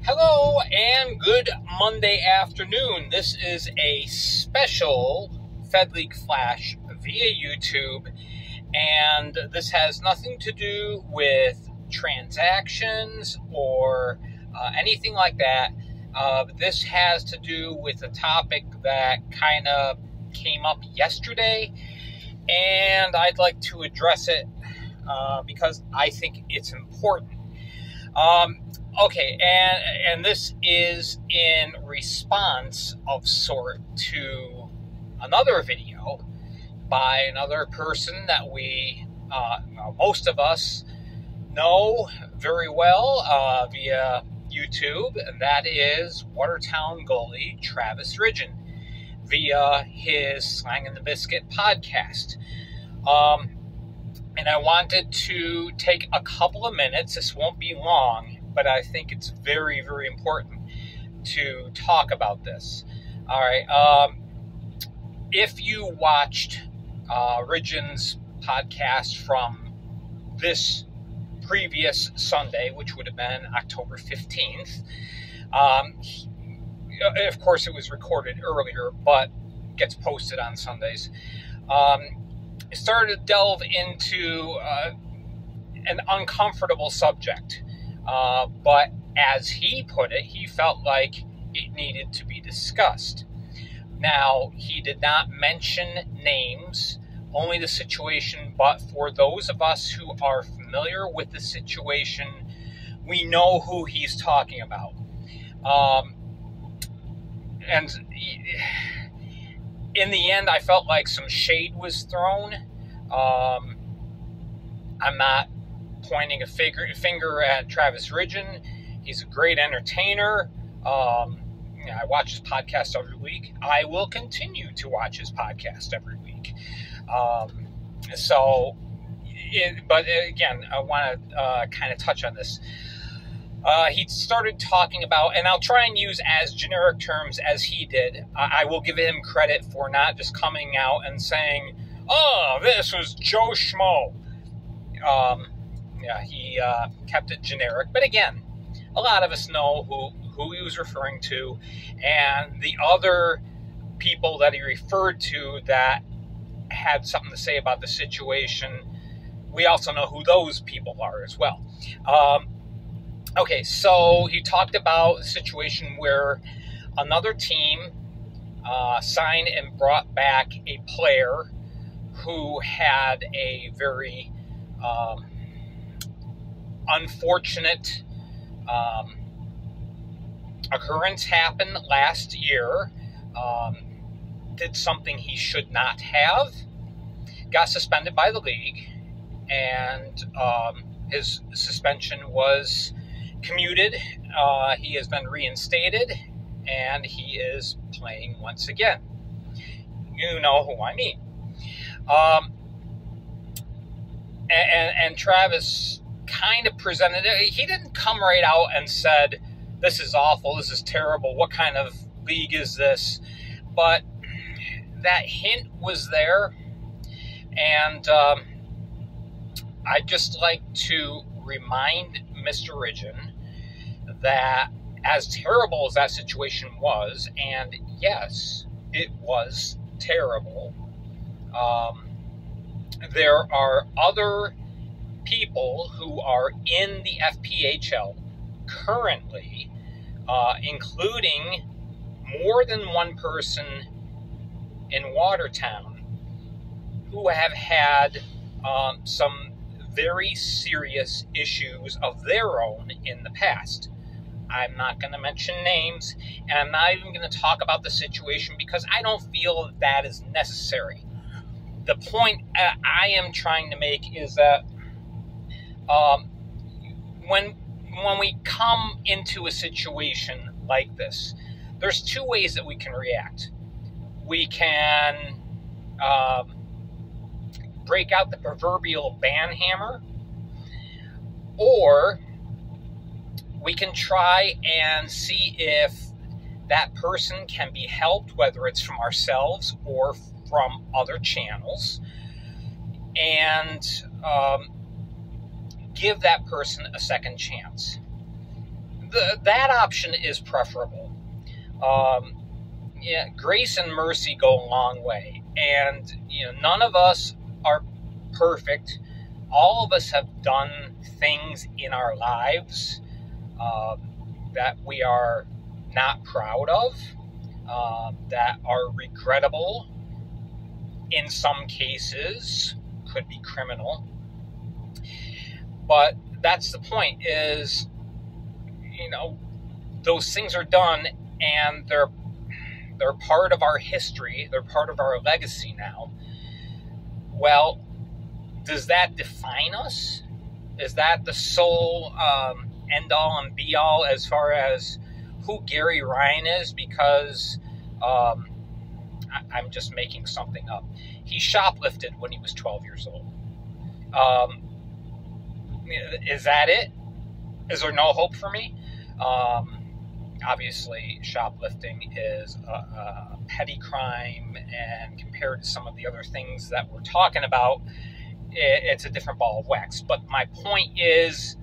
Hello and good Monday afternoon. This is a special Fed League Flash via YouTube, and this has nothing to do with transactions or anything like that. This has to do with a topic that kind of came up yesterday, and I'd like to address it because I think it's important. Okay, and this is in response of sort to another video by another person that we, most of us know very well via YouTube, and that is Watertown goalie Travis Ridgen via his Slang and the Biscuit podcast. And I wanted to take a couple of minutes. This won't be long, but I think it's very, very important to talk about this. All right. If you watched Ridgen's podcast from this previous Sunday, which would have been October 15th, of course it was recorded earlier, but gets posted on Sundays. Started to delve into an uncomfortable subject. But as he put it, he felt like it needed to be discussed. Now, he did not mention names, only the situation, but for those of us who are familiar with the situation, we know who he's talking about. And in the end, I felt like some shade was thrown. I'm not pointing a finger at Travis Ridgen. He's a great entertainer. I watch his podcast every week. I will continue to watch his podcast every week. But again, I want to kind of touch on this. He started talking about, and I'll try and use as generic terms as he did. I will give him credit for not just coming out and saying, "Oh, this was Joe Schmo." He kept it generic. But again, a lot of us know who he was referring to, and the other people that he referred to that had something to say about the situation, we also know who those people are as well. Okay, so he talked about a situation where another team signed and brought back a player who had a very unfortunate occurrence happen last year. Did something he should not have, got suspended by the league, and his suspension was commuted. He has been reinstated, and he is playing once again. You know who I mean. And Travis kind of presented it. He didn't come right out and said, "This is awful, this is terrible, what kind of league is this?" But that hint was there, and I'd just like to remind Mr. Ridgen that as terrible as that situation was, and yes, it was terrible, there are other people who are in the FPHL currently, including more than one person in Watertown, who have had some very serious issues of their own in the past. I'm not going to mention names, and I'm not even going to talk about the situation because I don't feel that is necessary. The point I am trying to make is that when we come into a situation like this, there's two ways that we can react. We can break out the proverbial ban hammer, or we can try and see if that person can be helped, whether it's from ourselves or from other channels, and give that person a second chance. that option is preferable. Yeah, grace and mercy go a long way, and none of us are perfect. All of us have done things in our lives that we are not proud of, that are regrettable. In some cases, could be criminal. But that's the point, is, those things are done, and they're part of our history. They're part of our legacy now. Well, does that define us? Is that the sole end-all and be-all as far as who Gary Ryan is? Because I'm just making something up. He shoplifted when he was 12 years old. Is that it? Is there no hope for me? Obviously, shoplifting is a petty crime, and compared to some of the other things that we're talking about, it's a different ball of wax. But my point is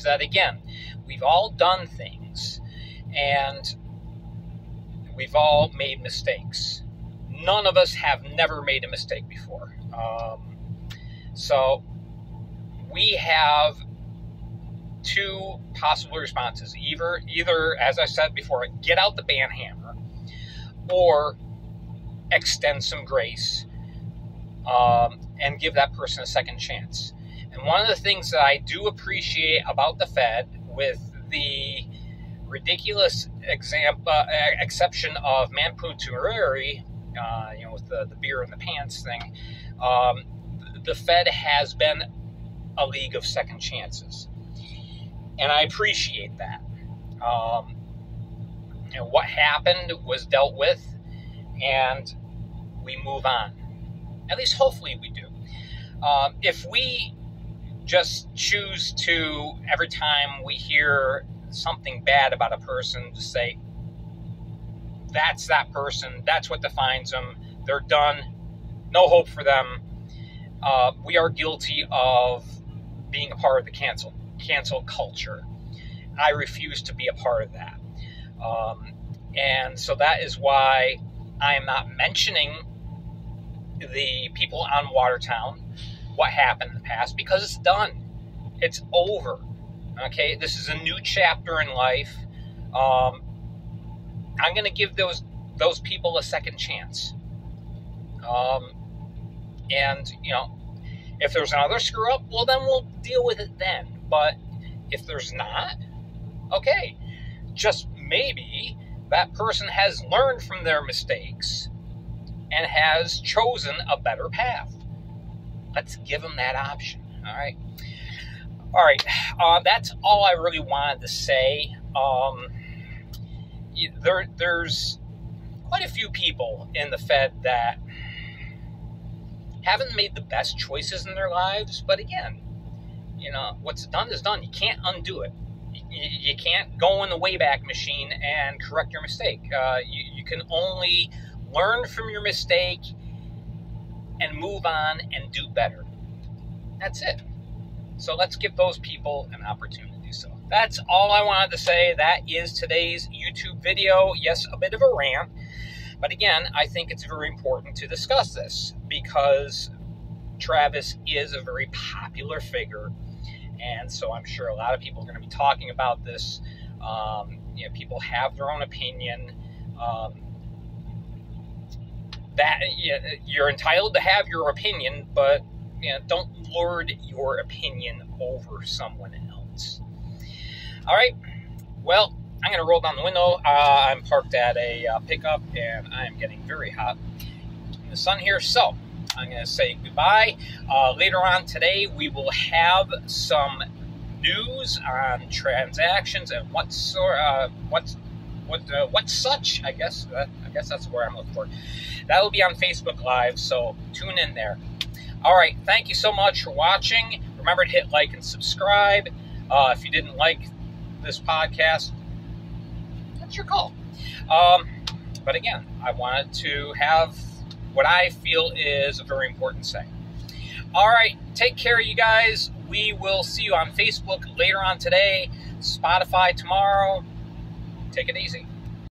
that, again, we've all done things, and we've all made mistakes. None of us have never made a mistake before. So we have two possible responses. Either, as I said before, get out the band hammer, or extend some grace and give that person a second chance. And one of the things that I do appreciate about the Fed, with the ridiculous exception of Manpu Tuileri, with the beer in the pants thing, the Fed has been a league of second chances. And I appreciate that. And what happened was dealt with, and we move on. At least hopefully we do. If we just choose to, every time we hear something bad about a person, to say, that's that person, that's what defines them, they're done, no hope for them, we are guilty of being a part of the cancel culture. I refuse to be a part of that. And so that is why I am not mentioning the people on Watertown, what happened in the past, because it's done. It's over. Okay, this is a new chapter in life. I'm going to give those people a second chance. And, if there's another screw up, well, then we'll deal with it then. But if there's not, okay, just maybe that person has learned from their mistakes and has chosen a better path. Let's give them that option. All right. That's all I really wanted to say. There's quite a few people in the Fed that haven't made the best choices in their lives. But again, what's done is done. You can't undo it. You can't go in the Wayback Machine and correct your mistake. You can only learn from your mistake and move on and do better. That's it. So let's give those people an opportunity. So that's all I wanted to say. That is today's YouTube video. Yes, a bit of a rant. But again, I think it's very important to discuss this, because Travis is a very popular figure. And so I'm sure a lot of people are going to be talking about this. People have their own opinion. You're entitled to have your opinion, but don't lord your opinion over someone else. All right. Well, I'm going to roll down the window. I'm parked at a pickup, and I'm getting very hot in the sun here. So I'm going to say goodbye. Later on today, we will have some news on transactions and what's such. I guess that's where I'm looking for. That will be on Facebook Live, so tune in there. All right, thank you so much for watching. Remember to hit like and subscribe. If you didn't like this podcast, that's your call. But again, I wanted to have what I feel is a very important say. All right, take care, you guys. We will see you on Facebook later on today, Spotify tomorrow. Take it easy.